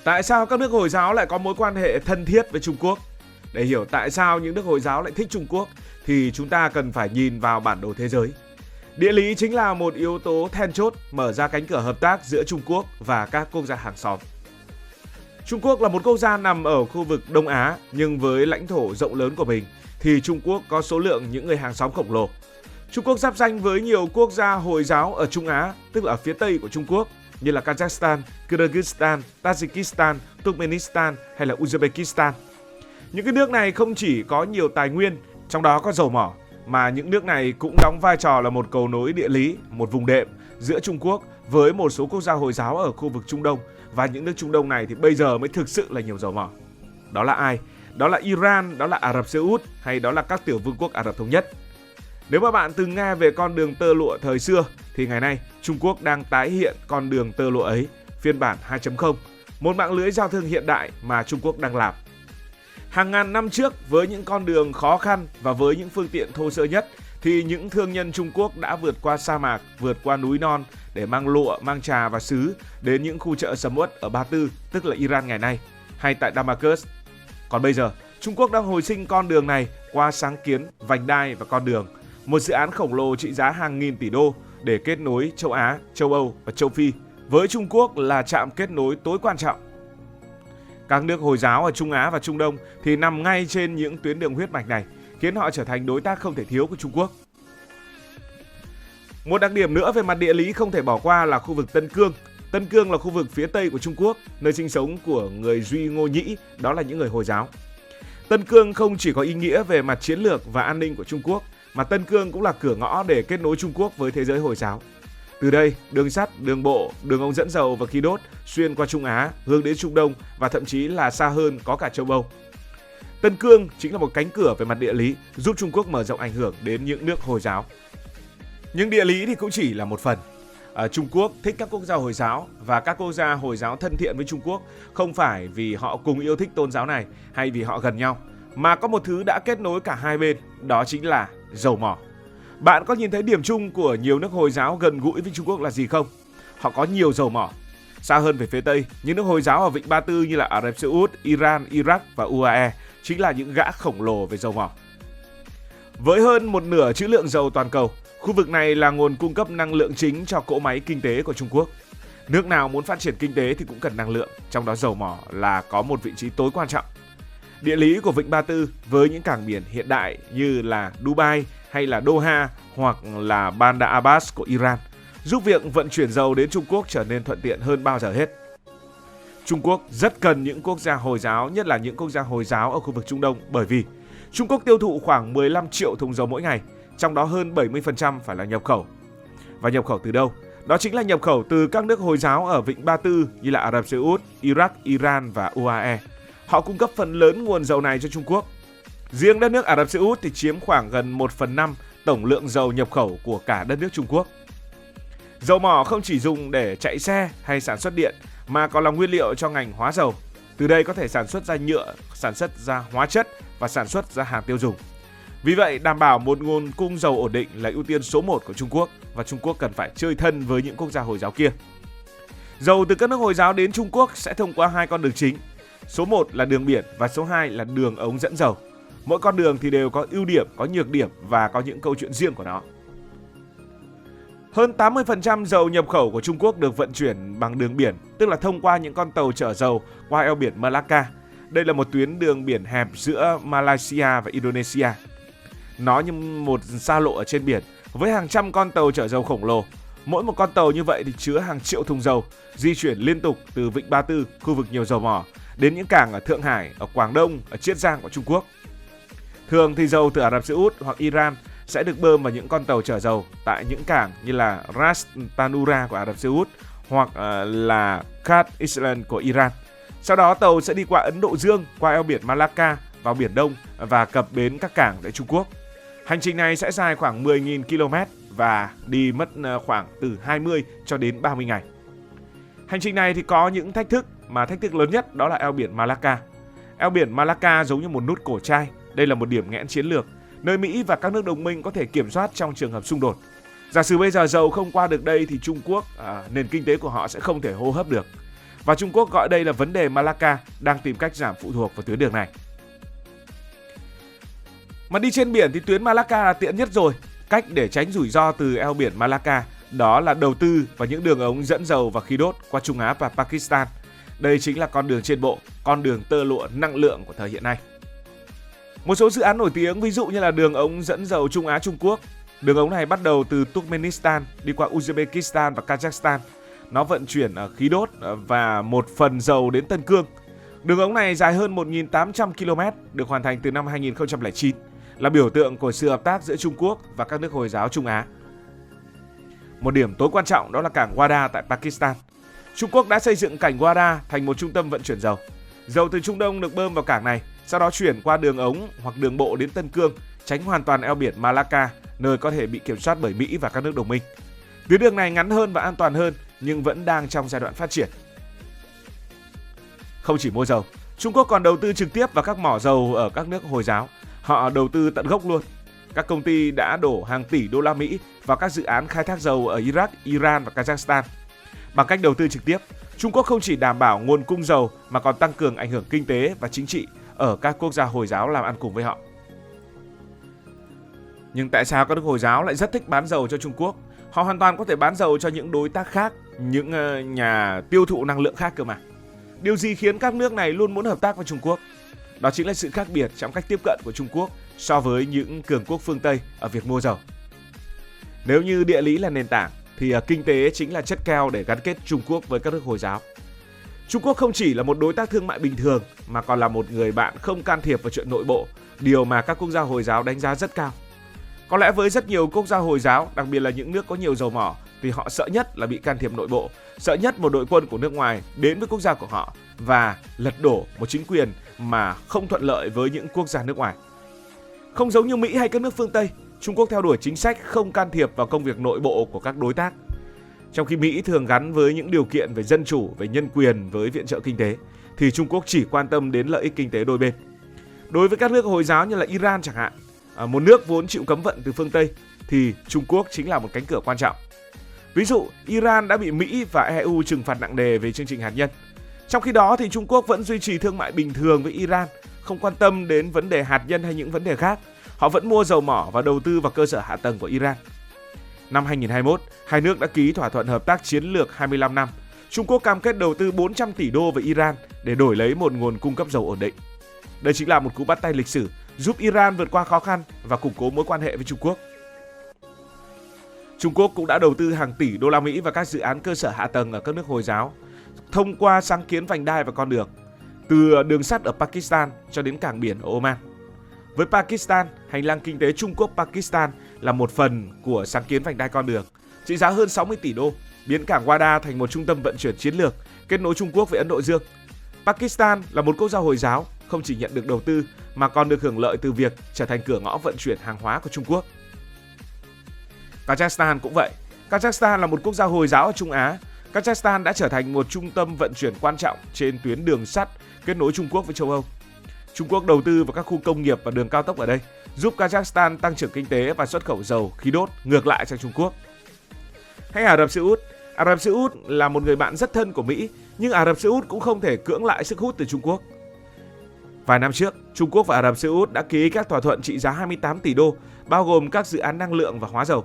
Tại sao các nước Hồi giáo lại có mối quan hệ thân thiết với Trung Quốc? Để hiểu tại sao những nước Hồi giáo lại thích Trung Quốc thì chúng ta cần phải nhìn vào bản đồ thế giới. Địa lý chính là một yếu tố then chốt mở ra cánh cửa hợp tác giữa Trung Quốc và các quốc gia hàng xóm. Trung Quốc là một quốc gia nằm ở khu vực Đông Á, nhưng với lãnh thổ rộng lớn của mình thì Trung Quốc có số lượng những người hàng xóm khổng lồ. Trung Quốc giáp ranh với nhiều quốc gia Hồi giáo ở Trung Á, tức là ở phía Tây của Trung Quốc, như là Kazakhstan, Kyrgyzstan, Tajikistan, Turkmenistan hay là Uzbekistan. Những cái nước này không chỉ có nhiều tài nguyên, trong đó có dầu mỏ, mà những nước này cũng đóng vai trò là một cầu nối địa lý, một vùng đệm giữa Trung Quốc với một số quốc gia Hồi giáo ở khu vực Trung Đông. Và những nước Trung Đông này thì bây giờ mới thực sự là nhiều dầu mỏ. Đó là ai? Đó là Iran, đó là Ả Rập Xê Út hay đó là các tiểu vương quốc Ả Rập Thống Nhất. Nếu mà bạn từng nghe về con đường tơ lụa thời xưa thì ngày nay Trung Quốc đang tái hiện con đường tơ lụa ấy, phiên bản 2.0, một mạng lưới giao thương hiện đại mà Trung Quốc đang làm. Hàng ngàn năm trước, với những con đường khó khăn và với những phương tiện thô sơ nhất thì những thương nhân Trung Quốc đã vượt qua sa mạc, vượt qua núi non để mang lụa, mang trà và sứ đến những khu chợ sầm uất ở Ba Tư, tức là Iran ngày nay, hay tại Damascus. Còn bây giờ, Trung Quốc đang hồi sinh con đường này qua sáng kiến, vành đai và con đường, một dự án khổng lồ trị giá hàng nghìn tỷ đô để kết nối châu Á, châu Âu và châu Phi. Với Trung Quốc là trạm kết nối tối quan trọng. Các nước Hồi giáo ở Trung Á và Trung Đông thì nằm ngay trên những tuyến đường huyết mạch này, khiến họ trở thành đối tác không thể thiếu của Trung Quốc. Một đặc điểm nữa về mặt địa lý không thể bỏ qua là khu vực Tân Cương. Tân Cương là khu vực phía Tây của Trung Quốc, nơi sinh sống của người Duy Ngô Nhĩ, đó là những người Hồi giáo. Tân Cương không chỉ có ý nghĩa về mặt chiến lược và an ninh của Trung Quốc, mà Tân Cương cũng là cửa ngõ để kết nối Trung Quốc với thế giới Hồi giáo. Từ đây, đường sắt, đường bộ, đường ống dẫn dầu và khí đốt xuyên qua Trung Á, hướng đến Trung Đông và thậm chí là xa hơn có cả châu Âu. Tân Cương chính là một cánh cửa về mặt địa lý giúp Trung Quốc mở rộng ảnh hưởng đến những nước Hồi giáo. Nhưng địa lý thì cũng chỉ là một phần. Trung Quốc thích các quốc gia Hồi giáo và các quốc gia Hồi giáo thân thiện với Trung Quốc không phải vì họ cùng yêu thích tôn giáo này hay vì họ gần nhau, mà có một thứ đã kết nối cả hai bên, đó chính là dầu mỏ. Bạn có nhìn thấy điểm chung của nhiều nước Hồi giáo gần gũi với Trung Quốc là gì không? Họ có nhiều dầu mỏ. Xa hơn về phía Tây, những nước Hồi giáo ở Vịnh Ba Tư như là Ả Rập Xê Út, Iran, Iraq và UAE chính là những gã khổng lồ về dầu mỏ. Với hơn một nửa trữ lượng dầu toàn cầu, khu vực này là nguồn cung cấp năng lượng chính cho cỗ máy kinh tế của Trung Quốc. Nước nào muốn phát triển kinh tế thì cũng cần năng lượng, trong đó dầu mỏ là có một vị trí tối quan trọng. Địa lý của Vịnh Ba Tư với những cảng biển hiện đại như là Dubai hay là Doha hoặc là Bandar Abbas của Iran giúp việc vận chuyển dầu đến Trung Quốc trở nên thuận tiện hơn bao giờ hết. Trung Quốc rất cần những quốc gia Hồi giáo, nhất là những quốc gia Hồi giáo ở khu vực Trung Đông, bởi vì Trung Quốc tiêu thụ khoảng 15 triệu thùng dầu mỗi ngày, trong đó hơn 70% phải là nhập khẩu. Và nhập khẩu từ đâu? Đó chính là nhập khẩu từ các nước Hồi giáo ở Vịnh Ba Tư như là Ả Rập Xê Út, Iraq, Iran và UAE. Họ cung cấp phần lớn nguồn dầu này cho Trung Quốc. Riêng đất nước Ả Rập Xê Út thì chiếm khoảng gần 1/5 tổng lượng dầu nhập khẩu của cả đất nước Trung Quốc. Dầu mỏ không chỉ dùng để chạy xe hay sản xuất điện mà còn là nguyên liệu cho ngành hóa dầu. Từ đây có thể sản xuất ra nhựa, sản xuất ra hóa chất và sản xuất ra hàng tiêu dùng. Vì vậy, đảm bảo một nguồn cung dầu ổn định là ưu tiên số 1 của Trung Quốc và Trung Quốc cần phải chơi thân với những quốc gia Hồi giáo kia. Dầu từ các nước Hồi giáo đến Trung Quốc sẽ thông qua hai con đường chính. Số 1 là đường biển và số 2 là đường ống dẫn dầu. Mỗi con đường thì đều có ưu điểm, có nhược điểm và có những câu chuyện riêng của nó. Hơn 80% dầu nhập khẩu của Trung Quốc được vận chuyển bằng đường biển, tức là thông qua những con tàu chở dầu qua eo biển Malacca. Đây là một tuyến đường biển hẹp giữa Malaysia và Indonesia. Nó như một xa lộ ở trên biển với hàng trăm con tàu chở dầu khổng lồ. Mỗi một con tàu như vậy thì chứa hàng triệu thùng dầu, di chuyển liên tục từ Vịnh Ba Tư, khu vực nhiều dầu mỏ, đến những cảng ở Thượng Hải, ở Quảng Đông, ở Chiết Giang của Trung Quốc. Thường thì dầu từ Ả Rập Xê Út hoặc Iran sẽ được bơm vào những con tàu chở dầu tại những cảng như là Ras Tanura của Ả Rập Xê Út hoặc là Khat Island của Iran. Sau đó tàu sẽ đi qua Ấn Độ Dương, qua eo biển Malacca, vào Biển Đông và cập bến các cảng tại Trung Quốc. Hành trình này sẽ dài khoảng 10.000 km và đi mất khoảng từ 20 cho đến 30 ngày. Hành trình này thì có những thách thức, mà thách thức lớn nhất đó là eo biển Malacca. Eo biển Malacca giống như một nút cổ chai. Đây là một điểm nghẽn chiến lược, nơi Mỹ và các nước đồng minh có thể kiểm soát trong trường hợp xung đột. Giả sử bây giờ dầu không qua được đây thì Trung Quốc, nền kinh tế của họ sẽ không thể hô hấp được. Và Trung Quốc gọi đây là vấn đề Malacca, đang tìm cách giảm phụ thuộc vào tuyến đường này. Mà đi trên biển thì tuyến Malacca là tiện nhất rồi. Cách để tránh rủi ro từ eo biển Malacca đó là đầu tư vào những đường ống dẫn dầu và khí đốt qua Trung Á và Pakistan. Đây chính là con đường trên bộ, con đường tơ lụa năng lượng của thời hiện nay. Một số dự án nổi tiếng ví dụ như là đường ống dẫn dầu Trung Á Trung Quốc. Đường ống này bắt đầu từ Turkmenistan đi qua Uzbekistan và Kazakhstan. Nó vận chuyển khí đốt và một phần dầu đến Tân Cương. Đường ống này dài hơn 1.800 km, được hoàn thành từ năm 2009, là biểu tượng của sự hợp tác giữa Trung Quốc và các nước Hồi giáo Trung Á. Một điểm tối quan trọng đó là cảng Wada tại Pakistan. Trung Quốc đã xây dựng cảng Wada thành một trung tâm vận chuyển dầu. Dầu từ Trung Đông được bơm vào cảng này, sau đó chuyển qua đường ống hoặc đường bộ đến Tân Cương, tránh hoàn toàn eo biển Malacca, nơi có thể bị kiểm soát bởi Mỹ và các nước đồng minh. Tuyến đường này ngắn hơn và an toàn hơn, nhưng vẫn đang trong giai đoạn phát triển. Không chỉ mua dầu, Trung Quốc còn đầu tư trực tiếp vào các mỏ dầu ở các nước Hồi giáo. Họ đầu tư tận gốc luôn. Các công ty đã đổ hàng tỷ đô la Mỹ vào các dự án khai thác dầu ở Iraq, Iran và Kazakhstan. Bằng cách đầu tư trực tiếp, Trung Quốc không chỉ đảm bảo nguồn cung dầu mà còn tăng cường ảnh hưởng kinh tế và chính trị ở các quốc gia Hồi giáo làm ăn cùng với họ. Nhưng tại sao các nước Hồi giáo lại rất thích bán dầu cho Trung Quốc? Họ hoàn toàn có thể bán dầu cho những đối tác khác, những nhà tiêu thụ năng lượng khác cơ mà. Điều gì khiến các nước này luôn muốn hợp tác với Trung Quốc? Đó chính là sự khác biệt trong cách tiếp cận của Trung Quốc so với những cường quốc phương Tây ở việc mua dầu. Nếu như địa lý là nền tảng, thì kinh tế chính là chất keo để gắn kết Trung Quốc với các nước Hồi giáo. Trung Quốc không chỉ là một đối tác thương mại bình thường mà còn là một người bạn không can thiệp vào chuyện nội bộ, điều mà các quốc gia Hồi giáo đánh giá rất cao. Có lẽ với rất nhiều quốc gia Hồi giáo, đặc biệt là những nước có nhiều dầu mỏ, thì họ sợ nhất là bị can thiệp nội bộ, sợ nhất một đội quân của nước ngoài đến với quốc gia của họ và lật đổ một chính quyền mà không thuận lợi với những quốc gia nước ngoài. Không giống như Mỹ hay các nước phương Tây, Trung Quốc theo đuổi chính sách không can thiệp vào công việc nội bộ của các đối tác. Trong khi Mỹ thường gắn với những điều kiện về dân chủ, về nhân quyền với viện trợ kinh tế, thì Trung Quốc chỉ quan tâm đến lợi ích kinh tế đôi bên. Đối với các nước Hồi giáo như là Iran chẳng hạn, một nước vốn chịu cấm vận từ phương Tây, thì Trung Quốc chính là một cánh cửa quan trọng. Ví dụ, Iran đã bị Mỹ và EU trừng phạt nặng nề về chương trình hạt nhân. Trong khi đó thì Trung Quốc vẫn duy trì thương mại bình thường với Iran, không quan tâm đến vấn đề hạt nhân hay những vấn đề khác. Họ vẫn mua dầu mỏ và đầu tư vào cơ sở hạ tầng của Iran. Năm 2021, hai nước đã ký thỏa thuận hợp tác chiến lược 25 năm. Trung Quốc cam kết đầu tư 400 tỷ đô với Iran để đổi lấy một nguồn cung cấp dầu ổn định. Đây chính là một cú bắt tay lịch sử giúp Iran vượt qua khó khăn và củng cố mối quan hệ với Trung Quốc. Trung Quốc cũng đã đầu tư hàng tỷ đô la Mỹ vào các dự án cơ sở hạ tầng ở các nước Hồi giáo thông qua sáng kiến vành đai và con đường, từ đường sắt ở Pakistan cho đến cảng biển ở Oman. Với Pakistan, hành lang kinh tế Trung Quốc-Pakistan là một phần của sáng kiến vành đai con đường, trị giá hơn 60 tỷ đô, biến cảng Wada thành một trung tâm vận chuyển chiến lược, kết nối Trung Quốc với Ấn Độ Dương. Pakistan là một quốc gia Hồi giáo, không chỉ nhận được đầu tư mà còn được hưởng lợi từ việc trở thành cửa ngõ vận chuyển hàng hóa của Trung Quốc. Kazakhstan cũng vậy. Kazakhstan là một quốc gia Hồi giáo ở Trung Á. Kazakhstan đã trở thành một trung tâm vận chuyển quan trọng trên tuyến đường sắt kết nối Trung Quốc với châu Âu. Trung Quốc đầu tư vào các khu công nghiệp và đường cao tốc ở đây, giúp Kazakhstan tăng trưởng kinh tế và xuất khẩu dầu, khí đốt ngược lại sang Trung Quốc. Hay Ả Rập Xê Út. Ả Rập Xê Út là một người bạn rất thân của Mỹ, nhưng Ả Rập Xê Út cũng không thể cưỡng lại sức hút từ Trung Quốc. Vài năm trước, Trung Quốc và Ả Rập Xê Út đã ký các thỏa thuận trị giá 28 tỷ đô, bao gồm các dự án năng lượng và hóa dầu.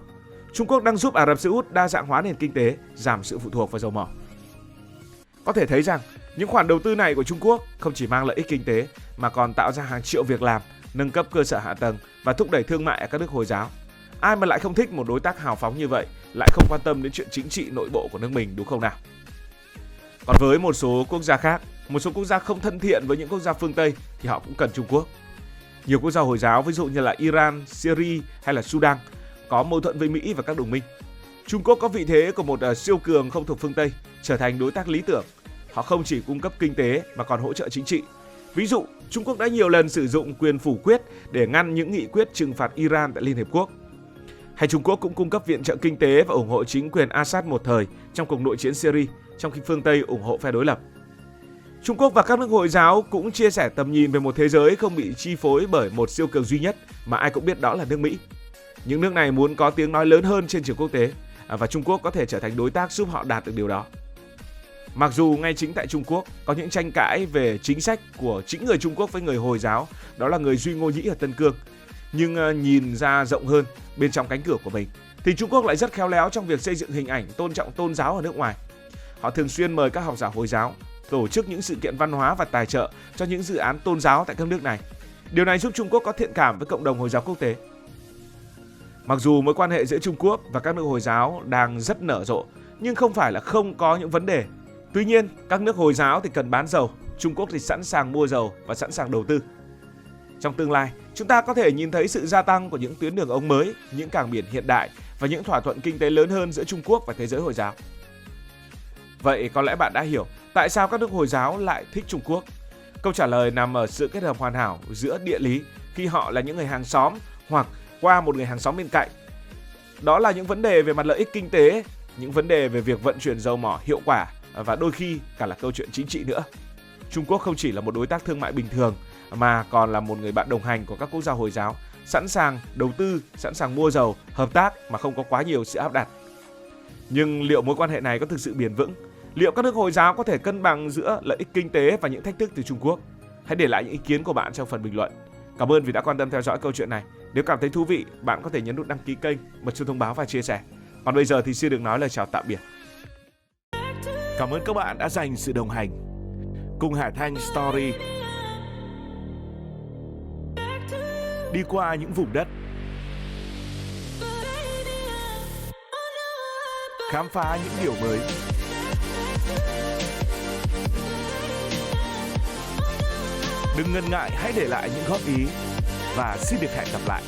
Trung Quốc đang giúp Ả Rập Xê Út đa dạng hóa nền kinh tế, giảm sự phụ thuộc vào dầu mỏ. Có thể thấy rằng, những khoản đầu tư này của Trung Quốc không chỉ mang lợi ích kinh tế mà còn tạo ra hàng triệu việc làm, nâng cấp cơ sở hạ tầng và thúc đẩy thương mại ở các nước Hồi giáo. Ai mà lại không thích một đối tác hào phóng như vậy, lại không quan tâm đến chuyện chính trị nội bộ của nước mình, đúng không nào? Còn với một số quốc gia khác, một số quốc gia không thân thiện với những quốc gia phương Tây thì họ cũng cần Trung Quốc. Nhiều quốc gia Hồi giáo ví dụ như là Iran, Syria hay là Sudan có mâu thuẫn với Mỹ và các đồng minh. Trung Quốc có vị thế của một siêu cường không thuộc phương Tây, trở thành đối tác lý tưởng. Họ không chỉ cung cấp kinh tế mà còn hỗ trợ chính trị. Ví dụ, Trung Quốc đã nhiều lần sử dụng quyền phủ quyết để ngăn những nghị quyết trừng phạt Iran tại Liên Hiệp Quốc. Hay Trung Quốc cũng cung cấp viện trợ kinh tế và ủng hộ chính quyền Assad một thời trong cuộc nội chiến Syria, trong khi phương Tây ủng hộ phe đối lập. Trung Quốc và các nước Hồi giáo cũng chia sẻ tầm nhìn về một thế giới không bị chi phối bởi một siêu cường duy nhất mà ai cũng biết đó là nước Mỹ. Những nước này muốn có tiếng nói lớn hơn trên trường quốc tế và Trung Quốc có thể trở thành đối tác giúp họ đạt được điều đó. Mặc dù ngay chính tại Trung Quốc có những tranh cãi về chính sách của chính người Trung Quốc với người Hồi giáo, đó là người Duy Ngô Nhĩ ở Tân Cương, nhưng nhìn ra rộng hơn bên trong cánh cửa của mình thì Trung Quốc lại rất khéo léo trong việc xây dựng hình ảnh tôn trọng tôn giáo ở nước ngoài. Họ thường xuyên mời các học giả Hồi giáo tổ chức những sự kiện văn hóa và tài trợ cho những dự án tôn giáo tại các nước này. Điều này giúp Trung Quốc có thiện cảm với cộng đồng Hồi giáo quốc tế. Mặc dù mối quan hệ giữa Trung Quốc và các nước Hồi giáo đang rất nở rộ, nhưng không phải là không có những vấn đề. Tuy nhiên, các nước Hồi giáo thì cần bán dầu, Trung Quốc thì sẵn sàng mua dầu và sẵn sàng đầu tư. Trong tương lai, chúng ta có thể nhìn thấy sự gia tăng của những tuyến đường ống mới, những cảng biển hiện đại và những thỏa thuận kinh tế lớn hơn giữa Trung Quốc và thế giới Hồi giáo. Vậy có lẽ bạn đã hiểu tại sao các nước Hồi giáo lại thích Trung Quốc. Câu trả lời nằm ở sự kết hợp hoàn hảo giữa địa lý khi họ là những người hàng xóm hoặc qua một người hàng xóm bên cạnh. Đó là những vấn đề về mặt lợi ích kinh tế, những vấn đề về việc vận chuyển dầu mỏ hiệu quả và đôi khi cả là câu chuyện chính trị nữa. Trung Quốc không chỉ là một đối tác thương mại bình thường mà còn là một người bạn đồng hành của các quốc gia Hồi giáo, sẵn sàng đầu tư, sẵn sàng mua dầu, hợp tác mà không có quá nhiều sự áp đặt. Nhưng liệu mối quan hệ này có thực sự bền vững? Liệu các nước Hồi giáo có thể cân bằng giữa lợi ích kinh tế và những thách thức từ Trung Quốc? Hãy để lại những ý kiến của bạn trong phần bình luận. Cảm ơn vì đã quan tâm theo dõi câu chuyện này. Nếu cảm thấy thú vị, bạn có thể nhấn nút đăng ký kênh, bật chuông thông báo và chia sẻ. Còn bây giờ thì xin được nói lời chào tạm biệt. Cảm ơn các bạn đã dành sự đồng hành cùng Hải Thanh Story đi qua những vùng đất, khám phá những điều mới. Đừng ngần ngại, hãy để lại những góp ý và xin được hẹn gặp lại.